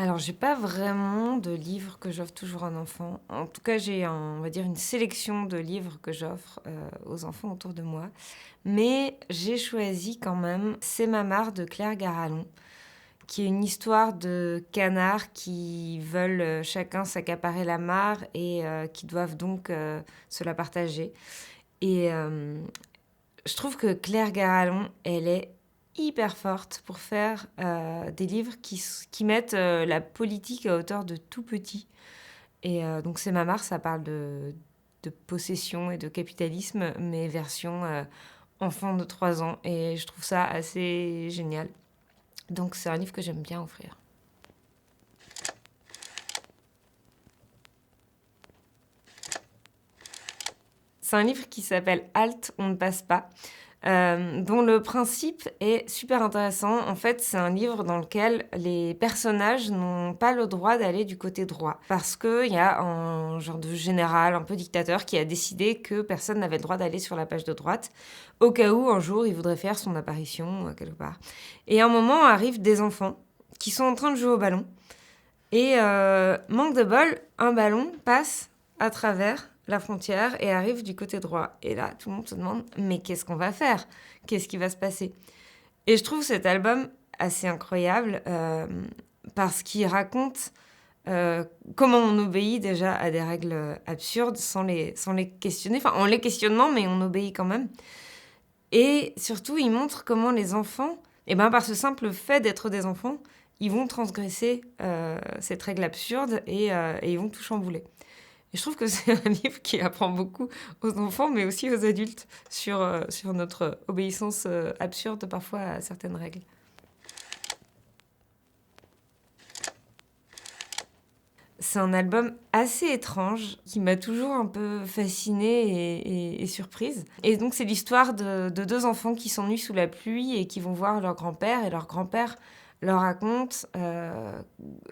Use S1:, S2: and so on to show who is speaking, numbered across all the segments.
S1: Alors, j'ai pas vraiment de livres que j'offre toujours à un enfant. En tout cas, on va dire une sélection de livres que j'offre, aux enfants autour de moi. Mais j'ai choisi quand même «C'est Mamar» de Claire Garallon, qui est une histoire de canards qui veulent, chacun s'accaparer la mare et qui doivent donc, se la partager. Et je trouve que Claire Garallon, elle est hyper forte pour faire des livres qui mettent la politique à hauteur de tout petit. Et donc c'est Mamar, ça parle de possession et de capitalisme, mais version enfant de 3 ans. Et je trouve ça assez génial. Donc c'est un livre que j'aime bien offrir. C'est un livre qui s'appelle Halt, on ne passe pas, dont le principe est super intéressant. En fait, c'est un livre dans lequel les personnages n'ont pas le droit d'aller du côté droit. Parce qu'il y a un genre de général un peu dictateur qui a décidé que personne n'avait le droit d'aller sur la page de droite, au cas où un jour il voudrait faire son apparition quelque part. Et à un moment arrivent des enfants qui sont en train de jouer au ballon. Et manque de bol, un ballon passe à travers la frontière et arrive du côté droit. Et là, tout le monde se demande, mais qu'est-ce qu'on va faire? Qu'est-ce qui va se passer? Et je trouve cet album assez incroyable parce qu'il raconte comment on obéit déjà à des règles absurdes sans les questionner. Enfin, en les questionnant, mais on obéit quand même. Et surtout, il montre comment les enfants, eh ben, par ce simple fait d'être des enfants, ils vont transgresser cette règle absurde et ils vont tout chambouler. Et je trouve que c'est un livre qui apprend beaucoup aux enfants, mais aussi aux adultes, sur notre obéissance absurde parfois à certaines règles. C'est un album assez étrange qui m'a toujours un peu fascinée et surprise. Et donc c'est l'histoire de deux enfants qui s'ennuient sous la pluie et qui vont voir leur grand-père. Et leur grand-père leur raconte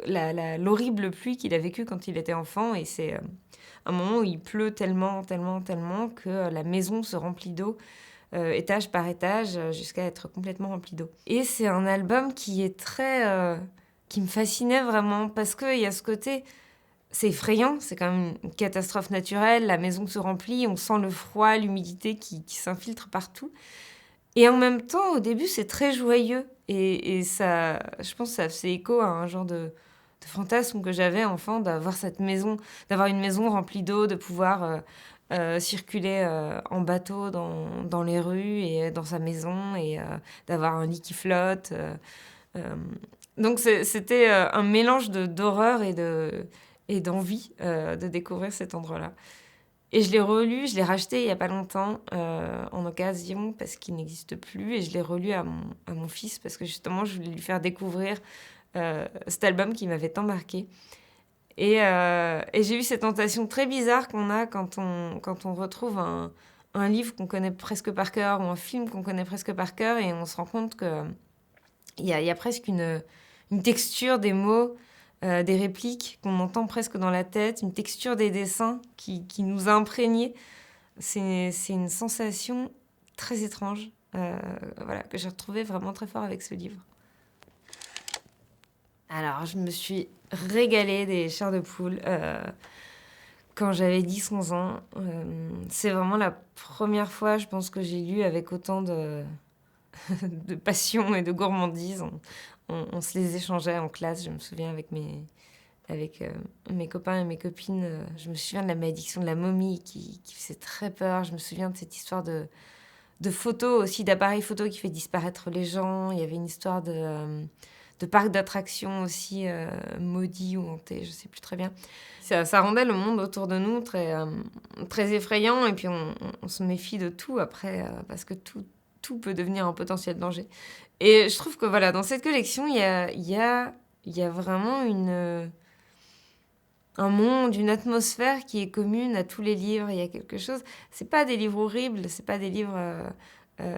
S1: l'horrible pluie qu'il a vécue quand il était enfant. Et c'est un moment où il pleut tellement, tellement, tellement que la maison se remplit d'eau, étage par étage, jusqu'à être complètement remplie d'eau. Et c'est un album qui est qui me fascinait vraiment parce qu'il y a ce côté, c'est effrayant, c'est quand même une catastrophe naturelle, la maison se remplit, on sent le froid, l'humidité qui s'infiltre partout. Et en même temps, au début, c'est très joyeux. Et ça, je pense que ça faisait écho à un genre de fantasme que j'avais enfant, d'avoir cette maison, d'avoir une maison remplie d'eau, de pouvoir circuler en bateau dans les rues et dans sa maison, et d'avoir un lit qui flotte. Euh, donc c'était un mélange d'horreur et d'envie de découvrir cet endroit-là. Et je l'ai relu, je l'ai racheté il n'y a pas longtemps en occasion parce qu'il n'existe plus. Et je l'ai relu à mon fils parce que justement, je voulais lui faire découvrir cet album qui m'avait tant marqué. Et j'ai eu cette tentation très bizarre qu'on a quand on retrouve un livre qu'on connaît presque par cœur ou un film qu'on connaît presque par cœur, et on se rend compte qu'il y a presque une texture des mots, des répliques qu'on entend presque dans la tête, une texture des dessins qui nous a imprégnés. C'est une sensation très étrange, voilà, que j'ai retrouvée vraiment très fort avec ce livre. Alors, je me suis régalée des chairs de poule quand j'avais 10 11 ans. C'est vraiment la première fois, je pense, que j'ai lu avec autant de passion et de gourmandise. On se les échangeait en classe, je me souviens, avec mes copains et mes copines. Je me souviens de la malédiction de la momie qui faisait très peur. Je me souviens de cette histoire de photos aussi, d'appareils photo qui fait disparaître les gens. Il y avait une histoire de parc d'attractions aussi maudit ou hanté, je sais plus très bien. Ça rendait le monde autour de nous très effrayant, et puis on se méfie de tout après, parce que tout peut devenir un potentiel danger. Et je trouve que voilà, dans cette collection, il y a vraiment un monde, une atmosphère qui est commune à tous les livres. Il y a quelque chose. C'est pas des livres horribles, c'est pas des livres euh,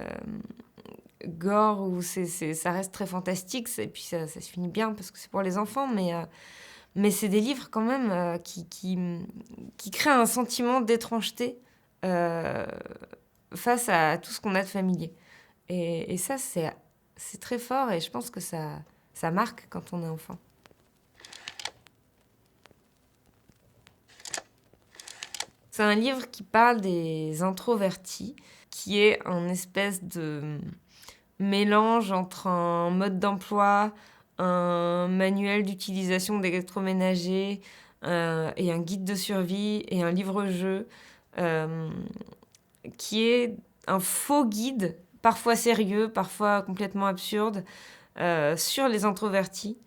S1: gore où ça reste très fantastique. Et puis ça se finit bien parce que c'est pour les enfants, mais c'est des livres quand même qui créent un sentiment d'étrangeté euh, face à tout ce qu'on a de familier. Et ça, c'est très fort, et je pense que ça marque quand on est enfant. C'est un livre qui parle des introvertis, qui est un espèce de mélange entre un mode d'emploi, un manuel d'utilisation d'électroménager, et un guide de survie et un livre-jeu, euh, qui est un faux guide, parfois sérieux, parfois complètement absurde, sur les introvertis,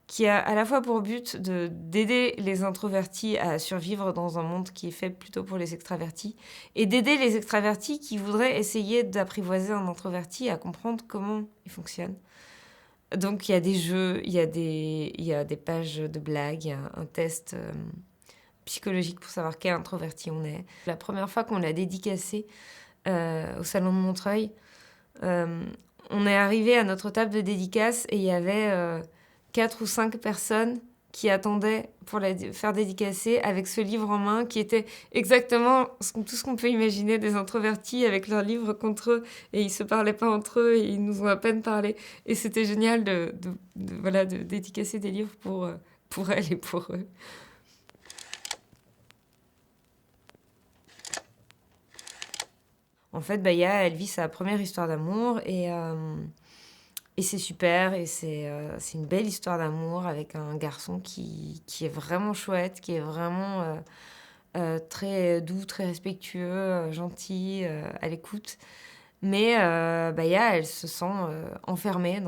S1: qui a à la fois pour but d'aider les introvertis à survivre dans un monde qui est fait plutôt pour les extravertis, et d'aider les extravertis qui voudraient essayer d'apprivoiser un introverti à comprendre comment il fonctionne. Donc il y a des jeux, il y a des pages de blagues, il y a un test psychologique pour savoir quel introverti on est. La première fois qu'on l'a dédicacé au Salon de Montreuil, on est arrivé à notre table de dédicace et il y avait 4 ou 5 personnes qui attendaient pour la faire dédicacer avec ce livre en main qui était exactement tout ce qu'on peut imaginer des introvertis avec leur livre contre eux et ils se parlaient pas entre eux et ils nous ont à peine parlé. Et c'était génial de dédicacer des livres pour elles et pour eux. En fait, Baya, elle vit sa première histoire d'amour et c'est super. Et c'est une belle histoire d'amour avec un garçon qui est vraiment chouette, qui est vraiment très doux, très respectueux, gentil, à l'écoute. Mais Baya, elle se sent enfermée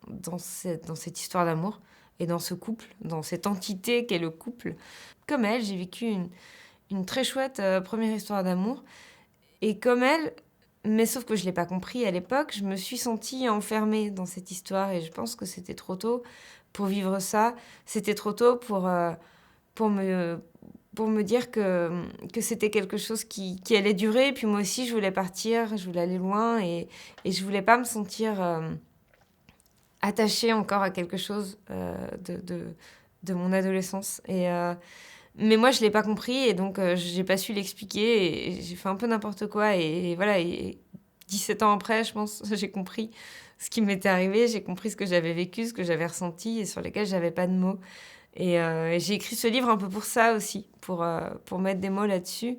S1: dans cette histoire d'amour et dans ce couple, dans cette entité qu'est le couple. Comme elle, j'ai vécu une très chouette première histoire d'amour. Et comme elle, mais sauf que je ne l'ai pas compris à l'époque, je me suis sentie enfermée dans cette histoire et je pense que c'était trop tôt pour vivre ça. C'était trop tôt pour me, pour me dire que c'était quelque chose qui allait durer. Et puis moi aussi, je voulais partir, je voulais aller loin et je ne voulais pas me sentir attachée encore à quelque chose de mon adolescence. Mais moi, je l'ai pas compris et donc j'ai pas su l'expliquer et j'ai fait un peu n'importe quoi. Et voilà, et 17 ans après, je pense, j'ai compris ce qui m'était arrivé, j'ai compris ce que j'avais vécu, ce que j'avais ressenti et sur lesquels j'avais pas de mots. Et j'ai écrit ce livre un peu pour ça aussi, pour mettre des mots là-dessus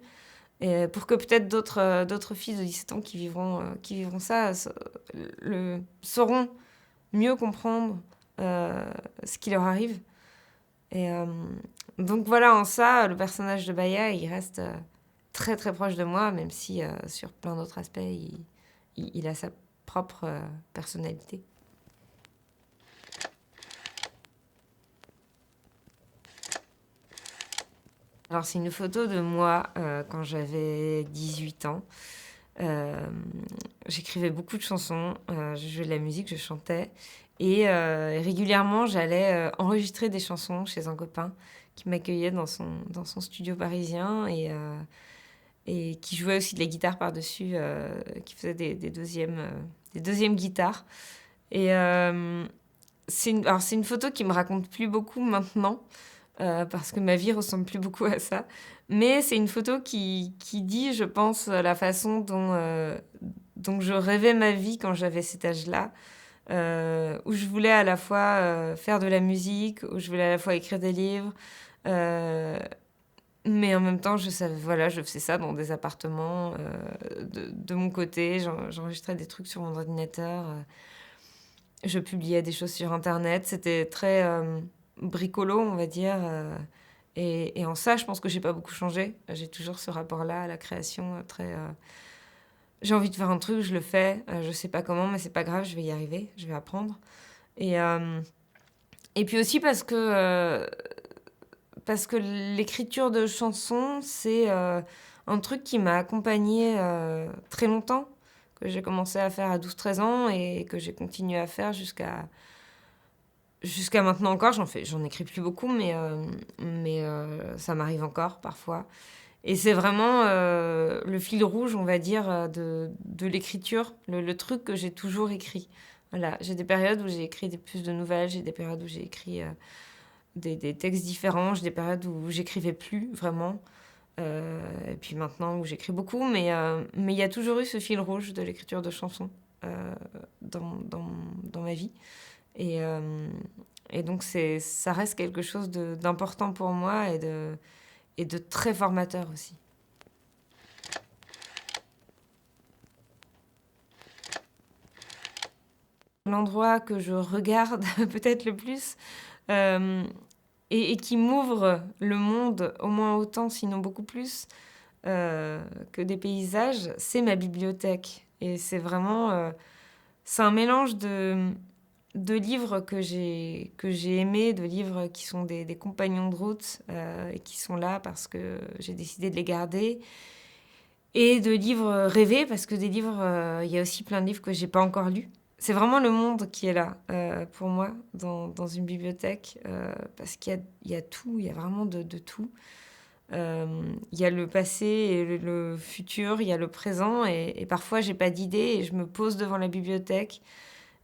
S1: et pour que peut-être d'autres filles de 17 ans qui vivront ça sauront mieux comprendre ce qui leur arrive. Et donc voilà, en ça, le personnage de Baya, il reste très très proche de moi, même si sur plein d'autres aspects, il a sa propre personnalité. Alors c'est une photo de moi quand j'avais 18 ans. J'écrivais beaucoup de chansons, je jouais de la musique, je chantais. Et régulièrement, j'allais enregistrer des chansons chez un copain qui m'accueillait dans son studio parisien et qui jouait aussi de la guitare par-dessus, qui faisait des deuxièmes guitares. Et c'est une photo qui me raconte plus beaucoup maintenant, parce que ma vie ressemble plus beaucoup à ça. Mais c'est une photo qui dit, je pense, la façon dont je rêvais ma vie quand j'avais cet âge-là, où je voulais à la fois faire de la musique, où je voulais à la fois écrire des livres, mais en même temps, je savais, voilà, je faisais ça dans des appartements de mon côté. J'enregistrais des trucs sur mon ordinateur, je publiais des choses sur Internet. C'était très bricolo, on va dire. Et en ça, je pense que j'ai pas beaucoup changé. J'ai toujours ce rapport-là à la création très... j'ai envie de faire un truc, je le fais. Je sais pas comment, mais c'est pas grave, je vais y arriver, je vais apprendre. Et puis aussi parce que l'écriture de chansons, c'est un truc qui m'a accompagnée très longtemps, que j'ai commencé à faire à 12-13 ans et que j'ai continué à faire jusqu'à maintenant encore. J'en écris plus beaucoup, mais ça m'arrive encore parfois. Et c'est vraiment le fil rouge, on va dire, de l'écriture, le truc que j'ai toujours écrit. Voilà. J'ai des périodes où j'ai écrit plus de nouvelles, j'ai des périodes où j'ai écrit des textes différents, j'ai des périodes où j'écrivais plus vraiment. Et puis maintenant où j'écris beaucoup, mais il y a toujours eu ce fil rouge de l'écriture de chansons dans ma vie. Et donc ça reste quelque chose d'important pour moi et de très formateur aussi. l'endroit que je regarde peut-être le plus, hem et qui m'ouvre le monde au moins autant, sinon beaucoup plus, que des paysages, c'est ma bibliothèque. Et c'est vraiment, c'est un mélange de livres que j'ai aimés, de livres qui sont des compagnons de route, et qui sont là parce que j'ai décidé de les garder, et de livres rêvés parce que des livres, il y a aussi plein de livres que j'ai pas encore lus. C'est vraiment le monde qui est là, pour moi dans une bibliothèque, parce qu'il y a tout, il y a vraiment de tout. Il y a le passé et le futur, il y a le présent, et parfois j'ai pas d'idée et je me pose devant la bibliothèque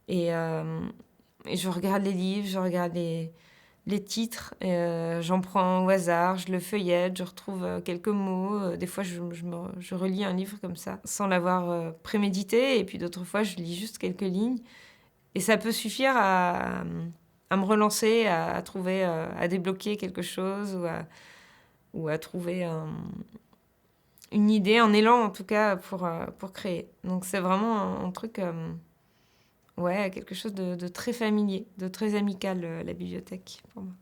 S1: et, et je regarde les livres, je regarde les titres, et, j'en prends au hasard, je le feuillette, je retrouve quelques mots. Des fois, je relis un livre comme ça, sans l'avoir prémédité, et puis d'autres fois, je lis juste quelques lignes. Et ça peut suffire à me relancer, à trouver, à débloquer quelque chose, ou à trouver une idée, un élan en tout cas pour créer. Donc c'est vraiment un truc, ouais, quelque chose de très familier, de très amical, la bibliothèque pour moi.